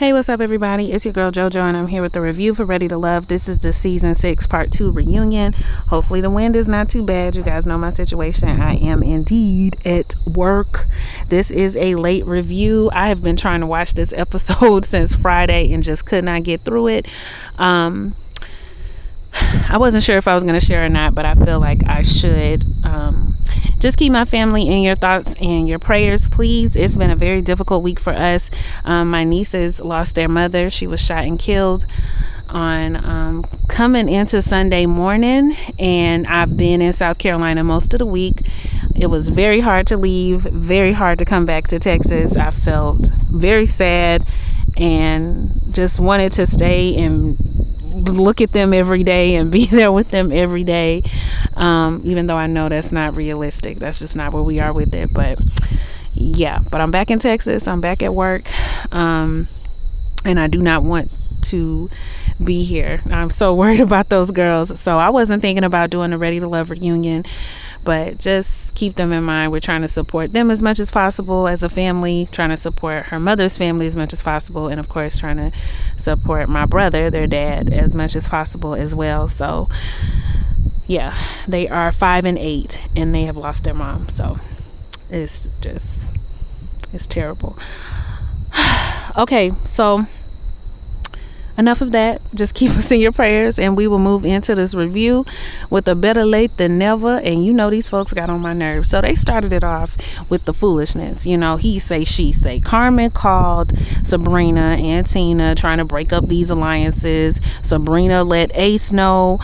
Hey, what's up, everybody? It's your girl JoJo, and I'm here with the review for Ready to Love. This is the season 6 part 2 reunion. Hopefully the wind is not too bad. You guys know my situation. I am indeed at work. This is a late review. I have been trying to watch this episode since Friday and just could not get through it. I wasn't sure if I was going to share or not, but I feel like I should. Just keep my family in your thoughts and your prayers, please. It's been a very difficult week for us. My nieces lost their mother. She was shot and killed on coming into Sunday morning, and I've been in South Carolina most of the week. It was very hard to leave, very hard to come back to Texas. I felt very sad and just wanted to stay and look at them every day and be there with them every day, even though I know that's not realistic. That's just not where we are with it. But yeah, but I'm back in Texas. I'm back at work, and I do not want to be here. I'm so worried about those girls. So I wasn't thinking about doing a Ready to Love reunion, but just keep them in mind. We're trying to support them as much as possible as a family, trying to support her mother's family as much as possible, and of course trying to support my brother, their dad, as much as possible as well. So yeah, they are 5 and 8 and they have lost their mom. So it's terrible. Okay, so enough of that. Just keep us in your prayers, and we will move into this review with a better late than never. And you know, these folks got on my nerves. So they started it off with the foolishness. You know, he say, she say. Carmen called Sabrina and Tina trying to break up these alliances. Sabrina let Ace know.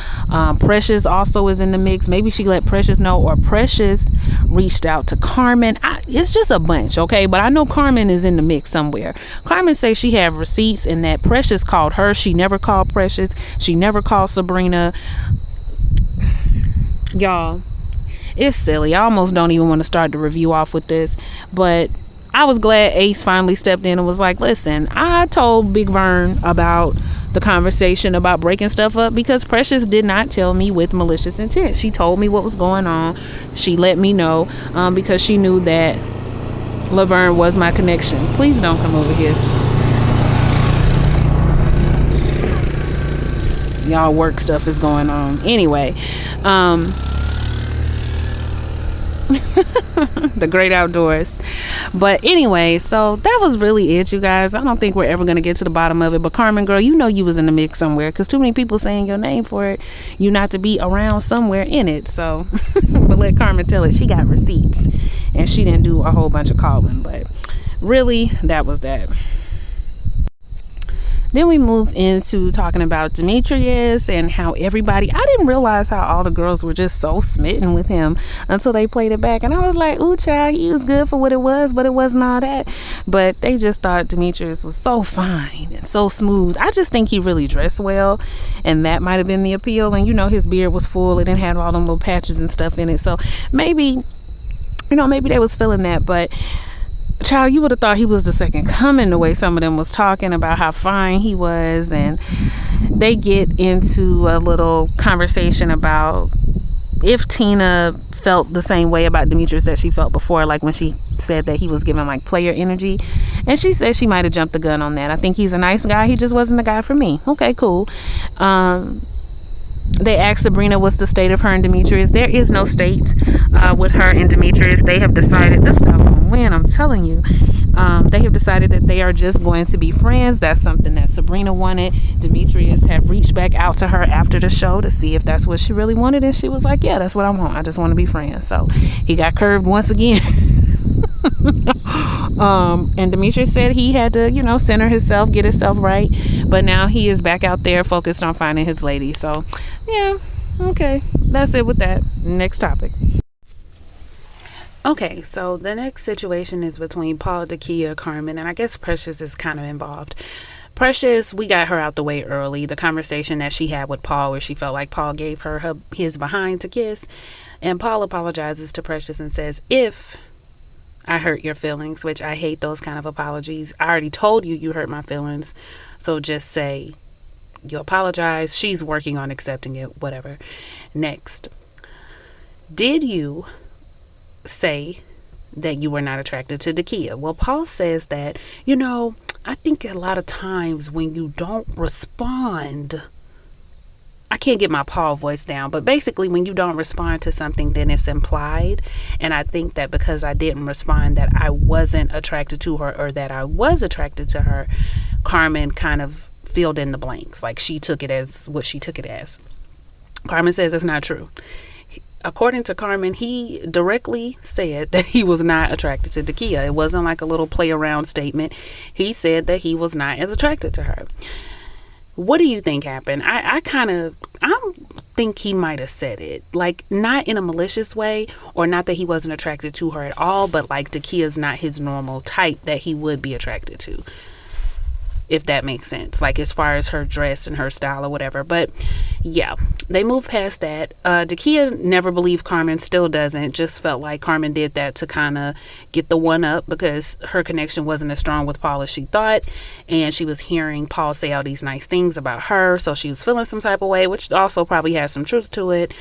Precious also is in the mix. Maybe she let Precious know, or Precious reached out to Carmen. It's just a bunch, okay? But I know Carmen is in the mix somewhere. Carmen say she had receipts and that Precious called her. She never called Precious. She never called Sabrina. Y'all, it's silly. I almost don't even want to start the review off with this, but I was glad Ace finally stepped in and was like, listen, I told Big Vern about the conversation about breaking stuff up because Precious did not tell me with malicious intent. She told me what was going on. She let me know because she knew that Laverne was my connection. Please don't come over here. Y'all work stuff is going on. Anyway, the great outdoors. But anyway, so that was really it, you guys. I don't think we're ever going to get to the bottom of it. But Carmen, girl, you know you was in the mix somewhere, because too many people saying your name for it. You not to be around somewhere in it. So, but let Carmen tell it. She got receipts, and she didn't do a whole bunch of calling. But really, that was that. Then we move into talking about Demetrius and how everybody, I didn't realize how all the girls were just so smitten with him until they played it back. And I was like, ooh, child, he was good for what it was, but it wasn't all that. But they just thought Demetrius was so fine and so smooth. I just think he really dressed well, and that might have been the appeal. And, you know, his beard was full. It didn't have all them little patches and stuff in it. So maybe, you know, maybe they was feeling that. But child, you would have thought he was the second coming, the way some of them was talking about how fine he was. And they get into a little conversation about if Tina felt the same way about Demetrius that she felt before, like when she said that he was giving like player energy. And she said she might have jumped the gun on that. I think he's a nice guy. He just wasn't the guy for me. Okay, cool. They asked Sabrina what's the state of her and Demetrius. There is no state with her and Demetrius. They have decided, this guy won't win, I'm telling you. They have decided that they are just going to be friends. That's something that Sabrina wanted. Demetrius had reached back out to her after the show to see if that's what she really wanted, and she was like, yeah, that's what I want. I just want to be friends. So he got curved once again. And Demetrius said he had to, you know, center himself, get himself right. But now he is back out there focused on finding his lady. So yeah, okay, that's it with that. Next topic. Okay, so the next situation is between Paul, Dakia, Carmen, and I guess Precious is kind of involved. Precious, we got her out the way early. The conversation that she had with Paul, where she felt like Paul gave her his behind to kiss, and Paul apologizes to Precious and says, if I hurt your feelings, which I hate those kind of apologies. I already told you you hurt my feelings, so just say you apologize. She's working on accepting it, whatever. Next, did you say that you were not attracted to Dakia? Well, Paul says that, you know, I think a lot of times when you don't respond, I can't get my Paul voice down, but basically when you don't respond to something, then it's implied. And I think that because I didn't respond, that I wasn't attracted to her, or that I was attracted to her, Carmen kind of filled in the blanks. Like, she took it as what she took it as. Carmen says it's not true. According to Carmen, he directly said that he was not attracted to Dakia. It wasn't like a little play around statement. He said that he was not as attracted to her. What do you think happened? I think he might have said it, like, not in a malicious way, or not that he wasn't attracted to her at all, but like Dakia's not his normal type that he would be attracted to, if that makes sense, like as far as her dress and her style or whatever. But yeah, they moved past that. Dakia never believed Carmen, still doesn't, just felt like Carmen did that to kind of get the one up, because her connection wasn't as strong with Paul as she thought, and she was hearing Paul say all these nice things about her, so she was feeling some type of way, which also probably has some truth to it.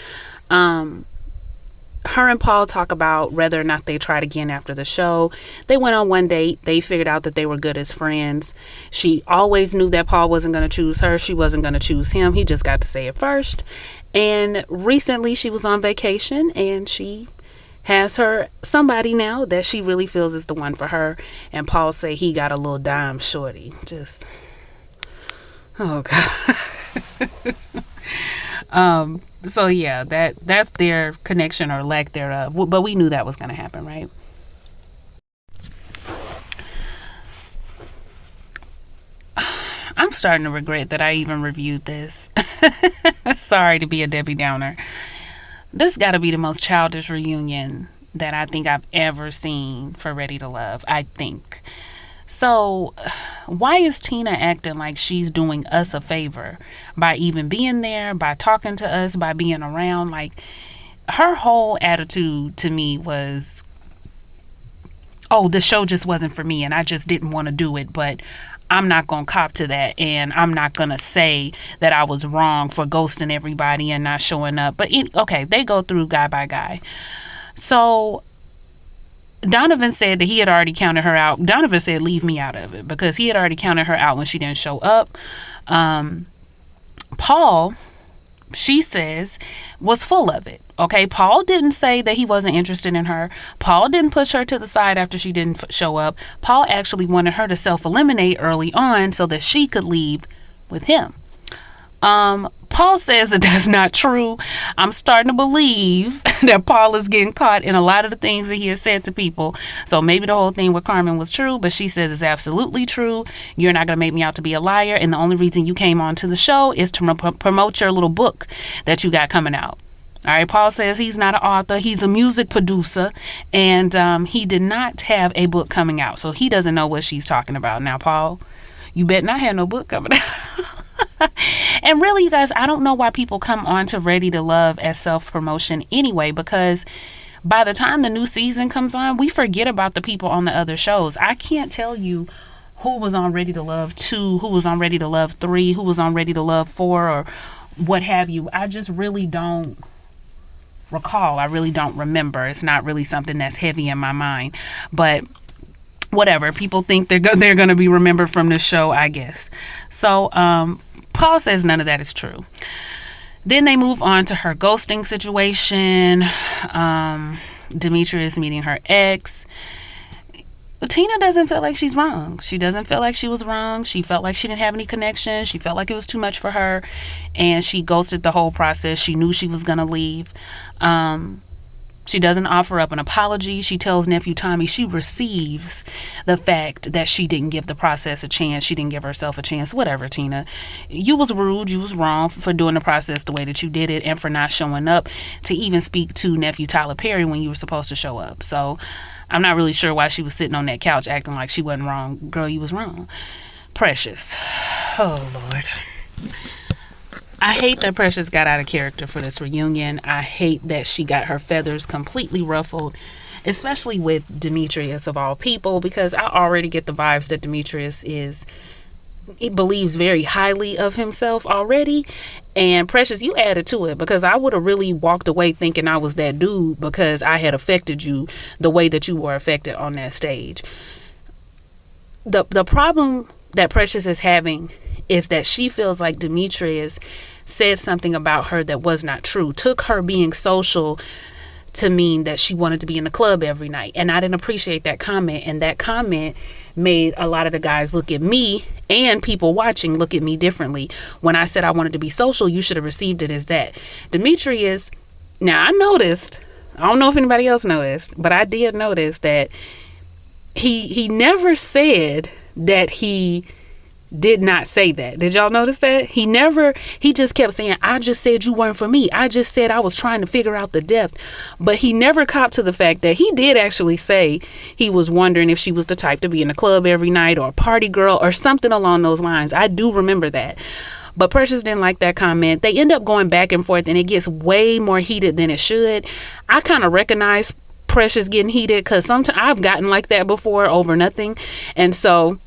Her and Paul talk about whether or not they tried again after the show. They went on one date. They figured out that they were good as friends. She always knew that Paul wasn't going to choose her. She wasn't going to choose him. He just got to say it first. And recently she was on vacation, and she has her somebody now that she really feels is the one for her. And Paul say he got a little dime shorty. Just, oh God. So yeah, that's their connection, or lack thereof. But we knew that was going to happen, right? I'm starting to regret that I even reviewed this. Sorry to be a Debbie Downer. This got to be the most childish reunion that I think I've ever seen for Ready to Love, I think. So why is Tina acting like she's doing us a favor by even being there, by talking to us, by being around? Like, her whole attitude to me was, oh, the show just wasn't for me and I just didn't want to do it, but I'm not going to cop to that, and I'm not going to say that I was wrong for ghosting everybody and not showing up. But okay, they go through guy by guy. So Donovan said that he had already counted her out. Donovan said, leave me out of it, because he had already counted her out when she didn't show up. Paul, she says, was full of it. Okay, Paul didn't say that he wasn't interested in her. Paul didn't push her to the side after she didn't show up. Paul actually wanted her to self-eliminate early on so that she could leave with him. Paul says that that's not true. I'm starting to believe that Paul is getting caught in a lot of the things that he has said to people. So maybe the whole thing with Carmen was true, but she says it's absolutely true. You're not going to make me out to be a liar. And the only reason you came onto the show is to promote your little book that you got coming out. All right, Paul says he's not an author. He's a music producer, and he did not have a book coming out. So he doesn't know what she's talking about. Now, Paul, you bet not have no book coming out. And really, you guys, I don't know why people come on to Ready to Love as self-promotion anyway, because by the time the new season comes on, we forget about the people on the other shows. I can't tell you who was on Ready to Love 2, who was on Ready to Love 3, who was on Ready to Love 4, or what have you. I just really don't recall. I really don't remember. It's not really something that's heavy in my mind. But whatever. People think they're going to be remembered from this show, I guess. So, Paul says none of that is true. Then they move on to her ghosting situation. Demetrius meeting her ex. Tina doesn't feel like she's wrong. She doesn't feel like she was wrong. She felt like she didn't have any connection. She felt like it was too much for her, and she ghosted the whole process. She knew she was going to leave. She doesn't offer up an apology. She tells nephew Tommy she receives the fact that she didn't give the process a chance. She didn't give herself a chance. Whatever, Tina. You was rude. You was wrong for doing the process the way that you did it, and for not showing up to even speak to nephew Tyler Perry when you were supposed to show up. So I'm not really sure why she was sitting on that couch acting like she wasn't wrong. Girl, you was wrong. Precious. Oh, Lord. I hate that Precious got out of character for this reunion. I hate that she got her feathers completely ruffled, especially with Demetrius of all people, because I already get the vibes that Demetrius he believes very highly of himself already. And Precious, you added to it, because I would have really walked away thinking I was that dude because I had affected you the way that you were affected on that stage. The problem that Precious is having is that she feels like Demetrius said something about her that was not true, took her being social to mean that she wanted to be in the club every night. And I didn't appreciate that comment. And that comment made a lot of the guys look at me and people watching look at me differently. When I said I wanted to be social, you should have received it as that. Demetrius, now I noticed, I don't know if anybody else noticed, but I did notice that he never said that he did not say that. Did y'all notice that? He just kept saying, I just said you weren't for me. I just said I was trying to figure out the depth. But he never copped to the fact that he did actually say he was wondering if she was the type to be in the club every night or a party girl or something along those lines. I do remember that. But Precious didn't like that comment. They end up going back and forth and it gets way more heated than it should. I kind of recognize Precious getting heated because sometimes I've gotten like that before over nothing. And so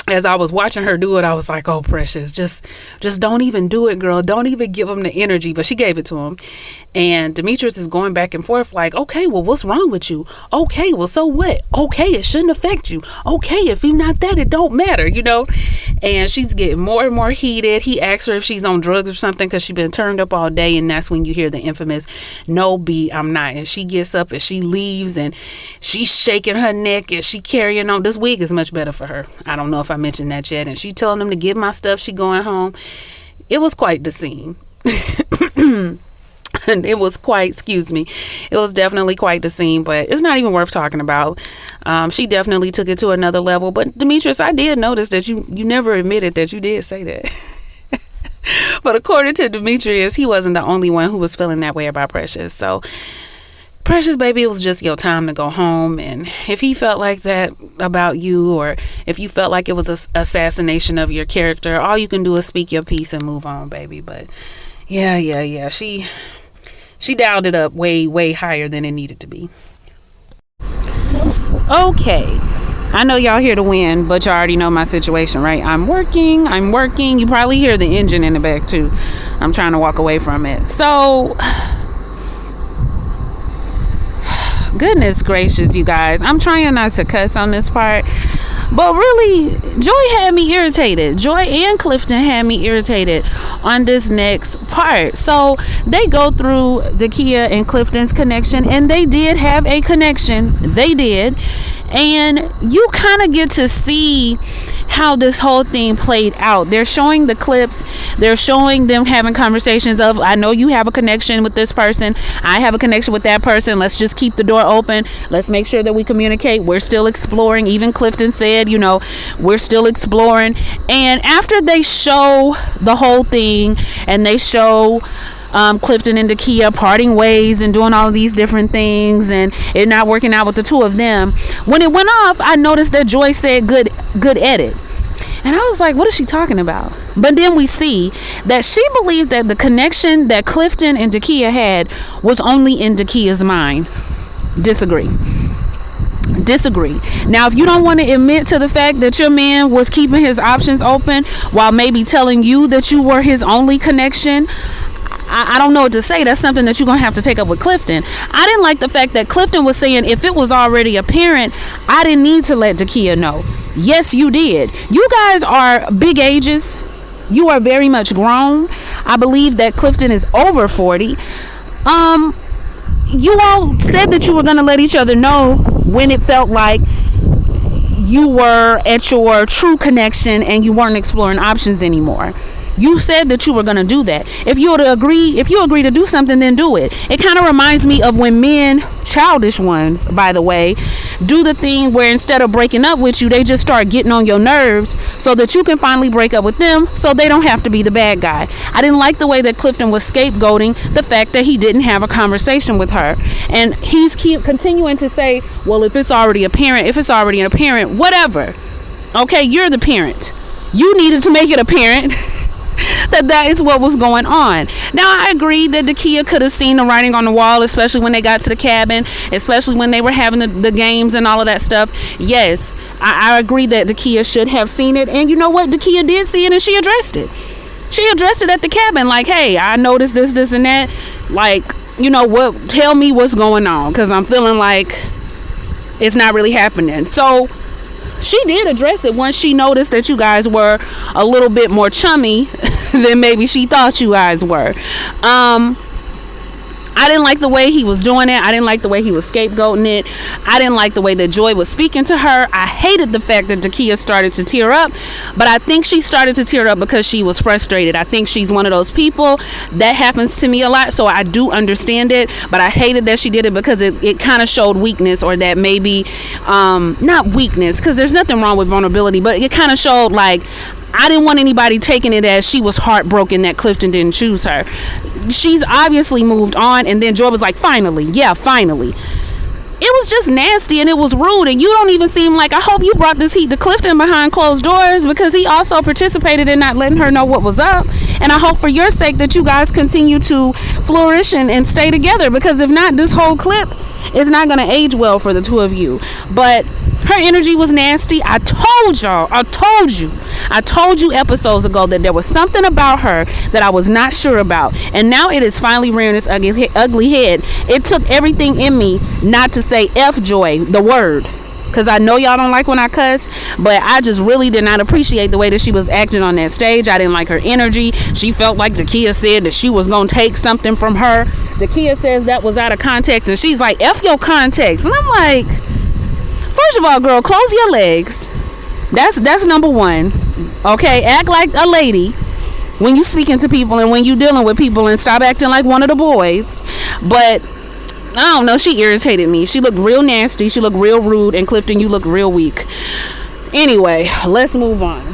as I was watching her do it, I was like, oh, Precious, just don't even do it, girl. Don't even give him the energy. But she gave it to him. And Demetrius is going back and forth like, okay, well, what's wrong with you? Okay, well, so what? Okay, it shouldn't affect you. Okay, if you're not that, it don't matter, you know? And she's getting more and more heated. He asks her if she's on drugs or something because she's been turned up all day. And that's when you hear the infamous, no, B, I'm not. And she gets up and she leaves and she's shaking her neck and she carrying on. This wig is much better for her. I don't know if I mentioned that yet. And she telling them to give my stuff. She going home. It was quite the scene. And it was definitely quite the scene, but it's not even worth talking about. She definitely took it to another level. But Demetrius, I did notice that you never admitted that you did say that. But according to Demetrius, he wasn't the only one who was feeling that way about Precious. So Precious, baby, it was just your time to go home. And if he felt like that about you, or if you felt like it was an assassination of your character, all you can do is speak your piece and move on, baby. But yeah. She dialed it up way higher than it needed to be. Okay. I know y'all here to win, but y'all already know my situation, right? I'm working. You probably hear the engine in the back too. I'm trying to walk away from it. So, goodness gracious, you guys. I'm trying not to cuss on this part. But really, Joy had me irritated. Joy and Clifton had me irritated on this next part. So they go through Dakia and Clifton's connection, and they did have a connection. They did. And you kind of get to see how this whole thing played out. They're showing the clips. They're showing them having conversations of, I know you have a connection with this person. I have a connection with that person. Let's just keep the door open. Let's make sure that we communicate. We're still exploring. Even Clifton said, we're still exploring. And after they show the whole thing and they show Clifton and Dakia parting ways and doing all of these different things and it not working out with the two of them, when it went off, I noticed that Joy said good edit, and I was like, what is she talking about? But then we see that she believes that the connection that Clifton and Dakia had was only in Dakia's mind. Disagree. Now, if you don't want to admit to the fact that your man was keeping his options open while maybe telling you that you were his only connection, I don't know what to say. That's something that you're going to have to take up with Clifton. I didn't like the fact that Clifton was saying if it was already apparent, I didn't need to let Dakia know. Yes, you did. You guys are big ages. You are very much grown. I believe that Clifton is over 40. You all said that you were going to let each other know when it felt like you were at your true connection and you weren't exploring options anymore. You said that you were going to do that. If you agree to do something, then do it. It kind of reminds me of when men, childish ones, by the way, do the thing where instead of breaking up with you, they just start getting on your nerves so that you can finally break up with them so they don't have to be the bad guy. I didn't like the way that Clifton was scapegoating the fact that he didn't have a conversation with her. And he's continuing to say, well, if it's already apparent, whatever. Okay, you're the parent. You needed to make it apparent that is what was going on. Now, I agree that Dakia could have seen the writing on the wall, especially when they got to the cabin, especially when they were having the games and all of that stuff. Yes, I agree that Dakia should have seen it. And you know what? Dakia did see it and she addressed it. She addressed it at the cabin like, hey, I noticed this and that. Like, what? Tell me what's going on, because I'm feeling like it's not really happening. So she did address it once she noticed that you guys were a little bit more chummy than maybe she thought you guys were. I didn't like the way he was doing it. I didn't like the way he was scapegoating it. I didn't like the way that Joy was speaking to her. I hated the fact that Dakia started to tear up, but I think she started to tear up because she was frustrated. I think she's one of those people that happens to me a lot, so I do understand it, but I hated that she did it because it kind of showed weakness, or that maybe, not weakness, because there's nothing wrong with vulnerability, but it kind of showed like, I didn't want anybody taking it as she was heartbroken that Clifton didn't choose her. She's obviously moved on. And then Joy was like, finally. Yeah, finally. It was just nasty and it was rude. And you don't even seem like, I hope you brought this heat to Clifton behind closed doors, because he also participated in not letting her know what was up. And I hope for your sake that you guys continue to flourish and stay together, because if not, this whole clip is not going to age well for the two of you. But her energy was nasty. I told you episodes ago that there was something about her that I was not sure about, and now it is finally rearing its ugly head. It took everything in me not to say F Joy, the word, because I know y'all don't like when I cuss, but I just really did not appreciate the way that she was acting on that stage. I didn't like her energy. She felt like Dakia said that she was going to take something from her. Dakia says that was out of context, and she's like, F your context. And I'm like, first of all, girl, close your legs. That's number one. Okay, act like a lady when you speaking to people and when you dealing with people, and stop acting like one of the boys. But I don't know, she irritated me. She looked real nasty. She looked real rude. And Clifton, you look real weak. Anyway, let's move on.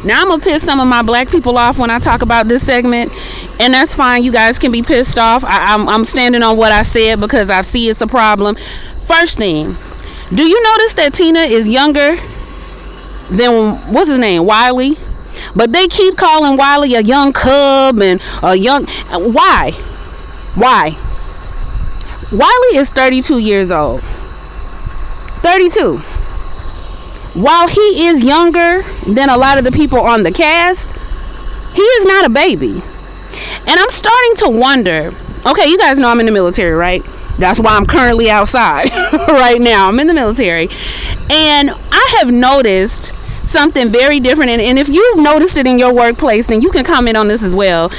Now I'm gonna piss some of my black people off when I talk about this segment, and that's fine. You guys can be pissed off. I'm standing on what I said because I see it's a problem. First thing, do you notice that Tina is younger than, what's his name, Wiley? But they keep calling Wiley a young cub and a young, why? Wiley is 32 years old. 32. While he is younger than a lot of the people on the cast, he is not a baby. And I'm starting to wonder, okay, you guys know I'm in the military, right? That's why I'm currently outside right now. I'm in the military. And I have noticed something very different. And if you've noticed it in your workplace, then you can comment on this as well.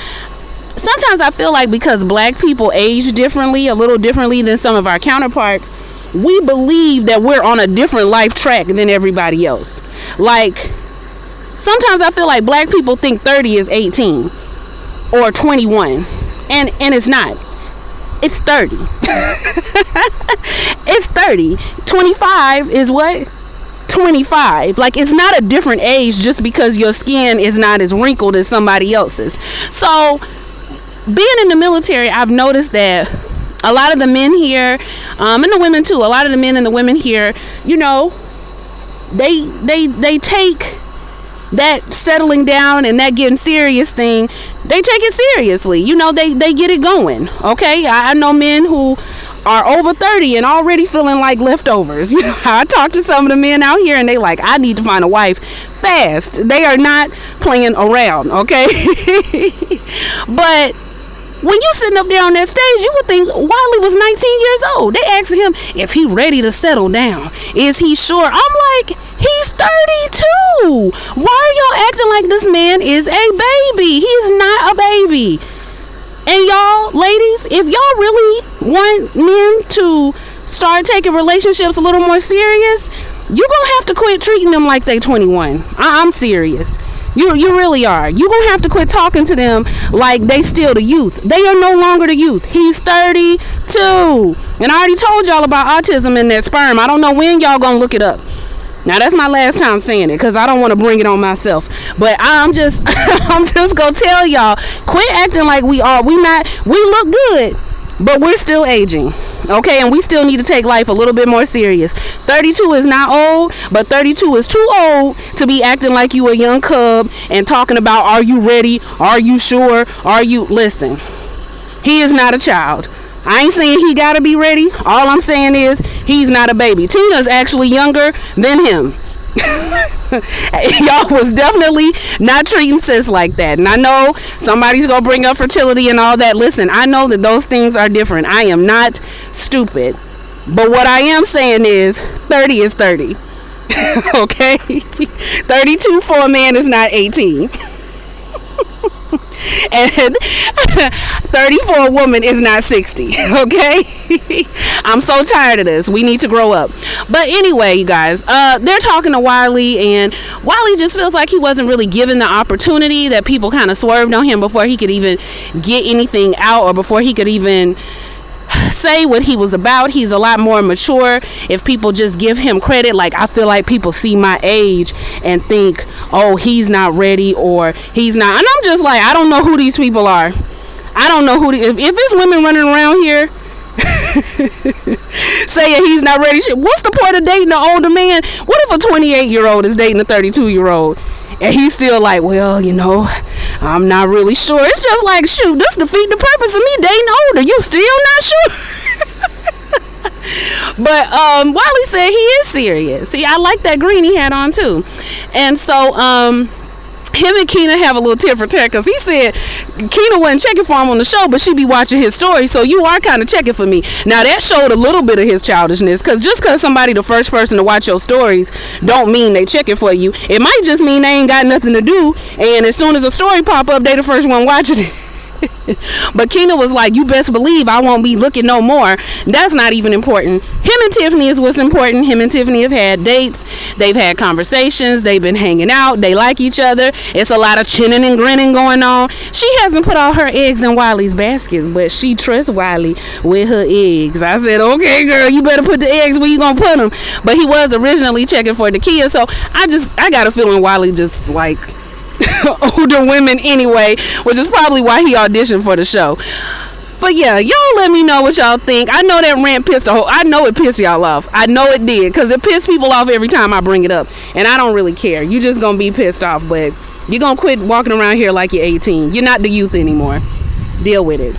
Sometimes I feel like because black people age differently, a little differently than some of our counterparts, we believe that we're on a different life track than everybody else. Like, sometimes I feel like black people think 30 is 18 or 21. And it's not. It's 30. It's 30. 25 is what? 25. Like, it's not a different age just because your skin is not as wrinkled as somebody else's. So, being in the military, I've noticed that a lot of the men here, and the women too, a lot of the men and the women here, you know, they take that settling down and that getting serious thing, they take it seriously. You know, they get it going. Okay, I know men who are over 30 and already feeling like leftovers. You know, I talk to some of the men out here and they like, I need to find a wife fast. They are not playing around, okay? But when you sitting up there on that stage, you would think Wiley was 19 years old. They asked him if he ready to settle down. Is he sure? I'm like, he's 32. Why are y'all acting like this man is a baby? He's not a baby. And y'all, ladies, if y'all really want men to start taking relationships a little more serious, you're gonna have to quit treating them like they 21. I'm serious. You really are. You're gonna have to quit talking to them like they still the youth. They are no longer the youth. He's 32. And I already told y'all about autism in that sperm. I don't know when y'all gonna look it up. Now that's my last time saying it because I don't want to bring it on myself. But I'm just gonna tell y'all, quit acting like we look good, but we're still aging. Okay, and we still need to take life a little bit more serious. 32 is not old, but 32 is too old to be acting like you a young cub and talking about, are you ready? Are you sure? Listen, he is not a child. I ain't saying he gotta be ready. All I'm saying is he's not a baby. Tina's actually younger than him. Y'all was definitely not treating sis like that. And I know somebody's gonna bring up fertility and all that. Listen, I know that those things are different. I am not stupid. But what I am saying is 30 is 30. Okay? 32 for a man is not 18. And 30 for a woman is not 60. Okay? I'm so tired of this. We need to grow up. But anyway, you guys, they're talking to Wiley, and Wiley just feels like he wasn't really given the opportunity, that people kind of swerved on him before he could even get anything out, or before he could even say what he was about. He's a lot more mature if people just give him credit. Like, I feel like people see my age and think, oh, he's not ready, or he's not. And I'm just like, I don't know who these people are. I don't know who if it's women running around here saying he's not ready, what's the point of dating an older man? What if a 28-year-old is dating a 32-year-old and he's still like, well, you know, I'm not really sure. It's just like, shoot, this defeat the purpose of me dating older. You still not sure? But Wiley said he is serious. See, I like that green he had on too. And so him and Keena have a little tit for tat, because he said Keena wasn't checking for him on the show, but she be watching his story, so you are kind of checking for me. Now that showed a little bit of his childishness, because just because somebody the first person to watch your stories don't mean they checking for you. It might just mean they ain't got nothing to do, and as soon as a story pop up, they the first one watching it. But Keena was like, you best believe I won't be looking no more. That's not even important. Him and Tiffany is what's important. Him and Tiffany have had dates. They've had conversations. They've been hanging out. They like each other. It's a lot of chinning and grinning going on. She hasn't put all her eggs in Wiley's basket, but she trusts Wiley with her eggs. I said, okay, girl, you better put the eggs where you gonna put them. But he was originally checking for Dakia, so I got a feeling Wiley just like older women anyway, which is probably why he auditioned for the show. But yeah, y'all let me know what y'all think. I know that rant pissed I know it pissed y'all off. I know it did, because it pissed people off every time I bring it up, and I don't really care. You just gonna be pissed off, but you're gonna quit walking around here like you're 18. You're not the youth anymore. Deal with it.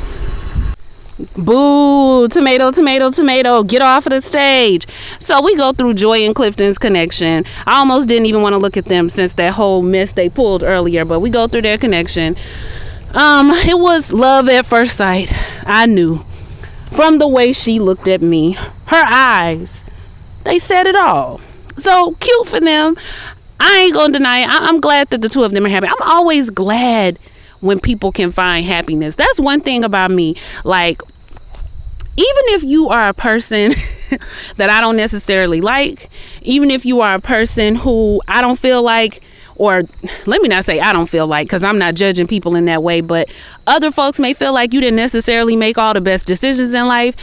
Boo, tomato, tomato, tomato, get off of the stage. So we go through Joy and Clifton's connection. I almost didn't even want to look at them since that whole mess they pulled earlier, but we go through their connection. It was love at first sight. I knew from the way she looked at me. Her eyes, they said it all. So cute for them. I ain't gonna deny it. I'm glad that the two of them are happy. I'm always glad when people can find happiness. That's one thing about me. Like, even if you are a person that I don't necessarily like, even if you are a person who I don't feel like, or let me not say I don't feel like, because I'm not judging people in that way, but other folks may feel like you didn't necessarily make all the best decisions in life.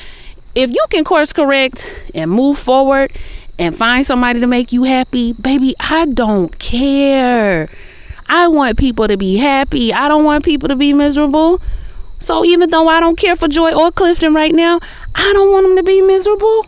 If you can course correct and move forward and find somebody to make you happy, baby, I don't care. I want people to be happy. I don't want people to be miserable. So even though I don't care for Joy or Clifton right now, I don't want them to be miserable.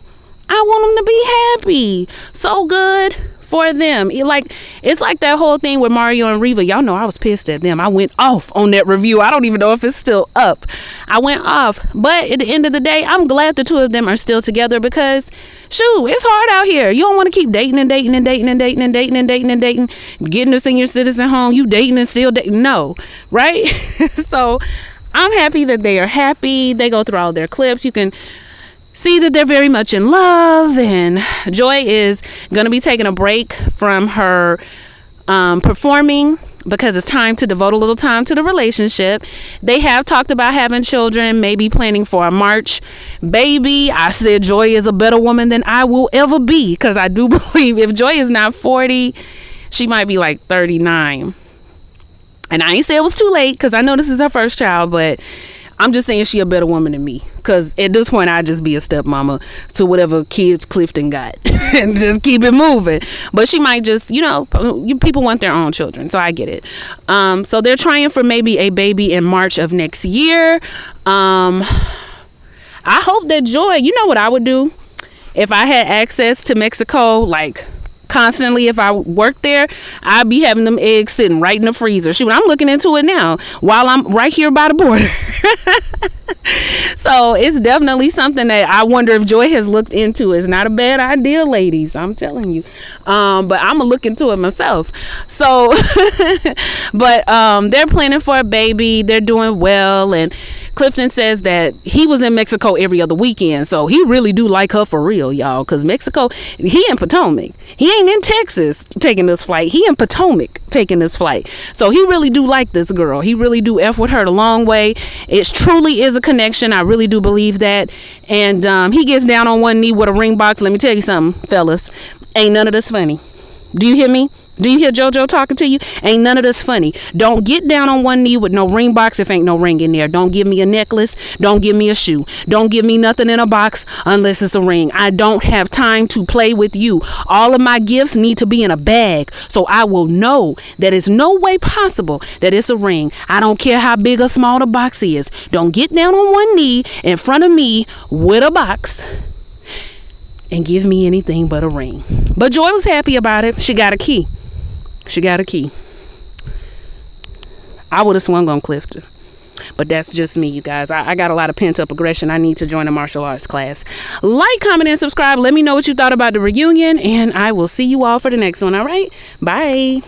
I want them to be happy. So good for them. It's like that whole thing with Mario and Reva. Y'all know I was pissed at them. I went off on that review. I don't even know if it's still up. I went off. But at the end of the day, I'm glad the two of them are still together, because shoot, it's hard out here. You don't want to keep dating and dating and dating and dating and dating and dating and dating, getting a senior citizen home. You dating and still dating. No, right? So I'm happy that they are happy. They go through all their clips. You can see that they're very much in love, and Joy is going to be taking a break from her performing, because it's time to devote a little time to the relationship. They have talked about having children, maybe planning for a March baby. I said Joy is a better woman than I will ever be, because I do believe if Joy is not 40, she might be like 39. And I ain't say it was too late, because I know this is her first child, but I'm just saying she a better woman than me, because at this point I'd just be a stepmama to whatever kids Clifton got and just keep it moving. But she might just, people want their own children, so I get it. So they're trying for maybe a baby in March of next year. I hope that Joy, you know what I would do if I had access to Mexico, like constantly. If I worked there, I'd be having them eggs sitting right in the freezer. Shoot, I'm looking into it now while I'm right here by the border. So it's definitely something that I wonder if Joy has looked into. It's not a bad idea, ladies, I'm telling you. But I'm gonna look into it myself. So but they're planning for a baby. They're doing well, and Clifton says that he was in Mexico every other weekend, so he really do like her for real, y'all, because Mexico, he in Potomac. He ain't in Texas taking this flight. He in Potomac taking this flight. So he really do like this girl. He really do F with her the long way. It truly is a connection. I really do believe that. And he gets down on one knee with a ring box. Let me tell you something, fellas. Ain't none of this funny. Do you hear me? Do you hear JoJo talking to you? Ain't none of this funny. Don't get down on one knee with no ring box if ain't no ring in there. Don't give me a necklace. Don't give me a shoe. Don't give me nothing in a box unless it's a ring. I don't have time to play with you. All of my gifts need to be in a bag so I will know that it's no way possible that it's a ring. I don't care how big or small the box is. Don't get down on one knee in front of me with a box and give me anything but a ring. But Joy was happy about it. She got a key. She got a key. I would have swung on Clifton. But that's just me, you guys. I got a lot of pent-up aggression. I need to join a martial arts class. Like, comment, and subscribe. Let me know what you thought about the reunion. And I will see you all for the next one, all right? Bye.